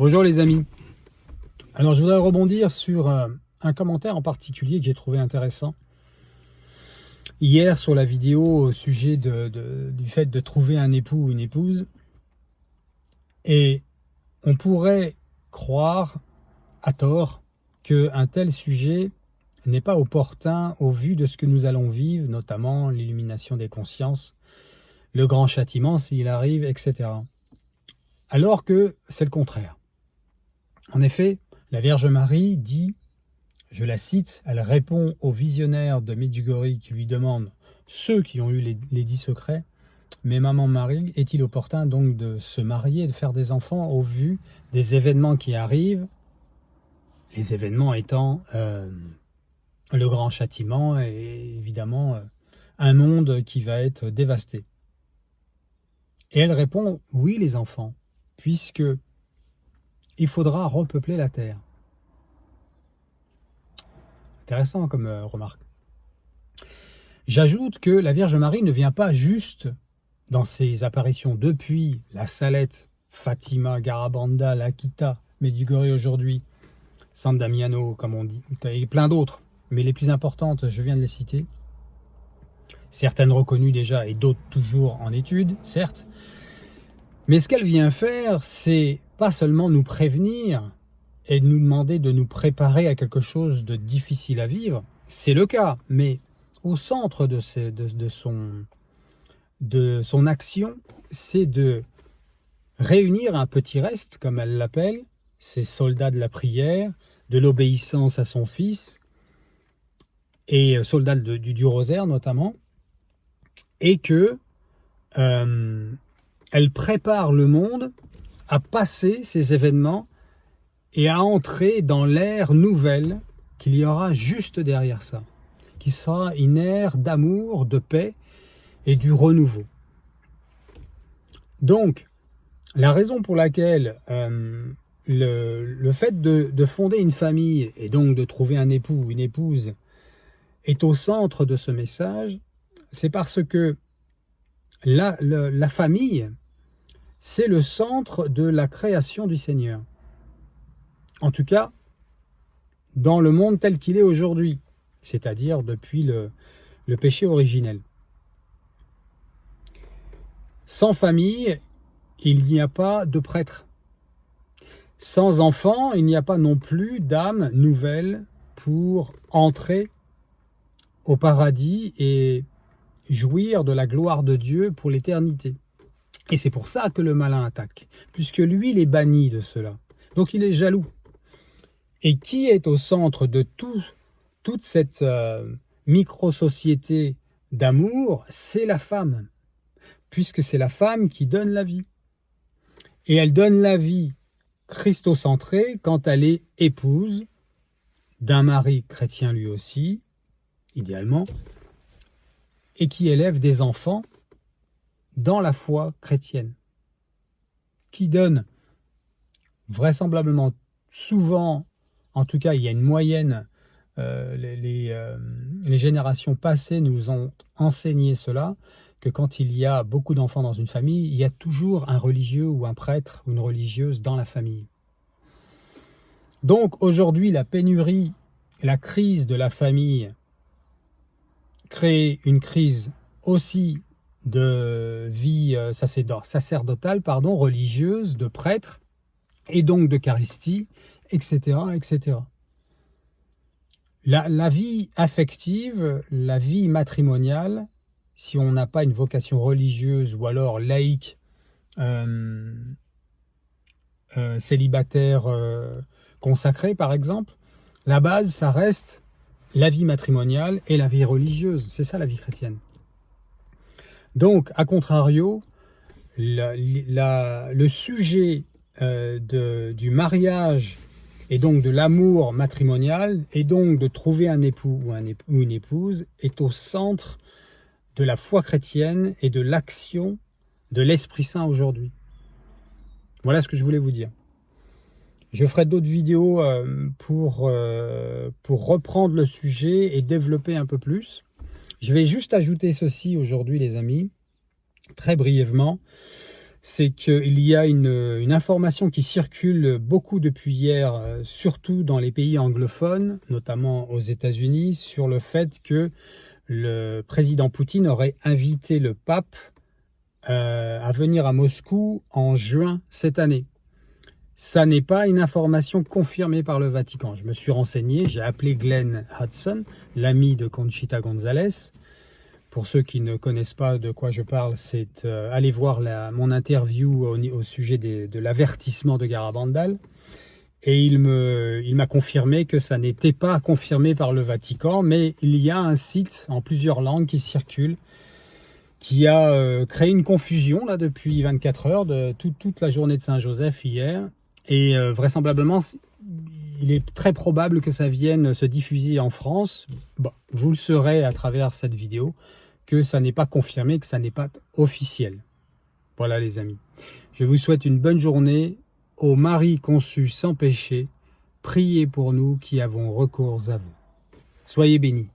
Bonjour les amis. Alors je voudrais rebondir sur un commentaire en particulier que j'ai trouvé intéressant. Hier sur la vidéo au sujet du fait de trouver un époux ou une épouse. Et on pourrait croire à tort qu'un tel sujet n'est pas opportun au vu de ce que nous allons vivre, notamment l'illumination des consciences, le grand châtiment s'il arrive, etc. Alors que c'est le contraire. En effet, la Vierge Marie dit, je la cite, elle répond aux visionnaires de Medjugorje qui lui demandent, ceux qui ont eu les 10 secrets, mais maman Marie, est-il opportun donc de se marier et de faire des enfants au vu des événements qui arrivent, les événements étant le grand châtiment et évidemment un monde qui va être dévasté. Et elle répond, oui les enfants, puisque il faudra repeupler la terre. Intéressant comme remarque. J'ajoute que la Vierge Marie ne vient pas juste dans ses apparitions depuis la Salette, Fatima, Garabandal, L'Aquita, Medjugorje aujourd'hui, San Damiano comme on dit, et plein d'autres, mais les plus importantes, je viens de les citer. Certaines reconnues déjà et d'autres toujours en étude, certes. Mais ce qu'elle vient faire, c'est pas seulement nous prévenir et nous demander de nous préparer à quelque chose de difficile à vivre, c'est le cas, mais au centre de son action, c'est de réunir un petit reste, comme elle l'appelle, ces soldats de la prière, de l'obéissance à son fils, et soldats du rosaire notamment, et que elle prépare le monde à passer ces événements et à entrer dans l'ère nouvelle qu'il y aura juste derrière ça, qui sera une ère d'amour, de paix et du renouveau. Donc, la raison pour laquelle le fait de fonder une famille et donc de trouver un époux ou une épouse est au centre de ce message, c'est parce que la famille, c'est le centre de la création du Seigneur. En tout cas, dans le monde tel qu'il est aujourd'hui, c'est-à-dire depuis le péché originel. Sans famille, il n'y a pas de prêtre. Sans enfant, il n'y a pas non plus d'âme nouvelle pour entrer au paradis et jouir de la gloire de Dieu pour l'éternité. Et c'est pour ça que le malin attaque, puisque lui, il est banni de cela. Donc il est jaloux. Et qui est au centre de toute cette micro-société d'amour? C'est la femme, puisque c'est la femme qui donne la vie. Et elle donne la vie christocentrée quand elle est épouse d'un mari chrétien lui aussi, idéalement, et qui élève des enfants dans la foi chrétienne, qui donne vraisemblablement souvent, en tout cas il y a une moyenne, les générations passées nous ont enseigné cela, que quand il y a beaucoup d'enfants dans une famille, il y a toujours un religieux ou un prêtre ou une religieuse dans la famille. Donc aujourd'hui, la pénurie, la crise de la famille crée une crise aussi de vie sacerdotale, religieuse, de prêtre, et donc d'Eucharistie, etc., etc. La vie affective, la vie matrimoniale, si on n'a pas une vocation religieuse ou alors laïque, célibataire, consacré par exemple, la base, ça reste la vie matrimoniale et la vie religieuse. C'est ça la vie chrétienne. Donc, à contrario, le sujet du mariage et donc de l'amour matrimonial et donc de trouver un époux ou une épouse est au centre de la foi chrétienne et de l'action de l'Esprit Saint aujourd'hui. Voilà ce que je voulais vous dire. Je ferai d'autres vidéos pour reprendre le sujet et développer un peu plus. Je vais juste ajouter ceci aujourd'hui les amis, très brièvement. c'est qu'il y a une information qui circule beaucoup depuis hier, surtout dans les pays anglophones, notamment aux États-Unis, sur le fait que le président Poutine aurait invité le pape à venir à Moscou en juin cette année. Ça n'est pas une information confirmée par le Vatican. Je me suis renseigné, j'ai appelé Glenn Hudson, l'ami de Conchita González. Pour ceux qui ne connaissent pas de quoi je parle, c'est aller voir mon interview au sujet de l'avertissement de Garabandal. Et il m'a confirmé que ça n'était pas confirmé par le Vatican, mais il y a un site en plusieurs langues qui circule, qui a créé une confusion là depuis 24 heures, de toute la journée de Saint-Joseph hier. Et vraisemblablement, il est très probable que ça vienne se diffuser en France. Bon, vous le saurez à travers cette vidéo, que ça n'est pas confirmé, que ça n'est pas officiel. Voilà les amis. Je vous souhaite une bonne journée. Ô Marie conçue sans péché, priez pour nous qui avons recours à vous. Soyez bénis.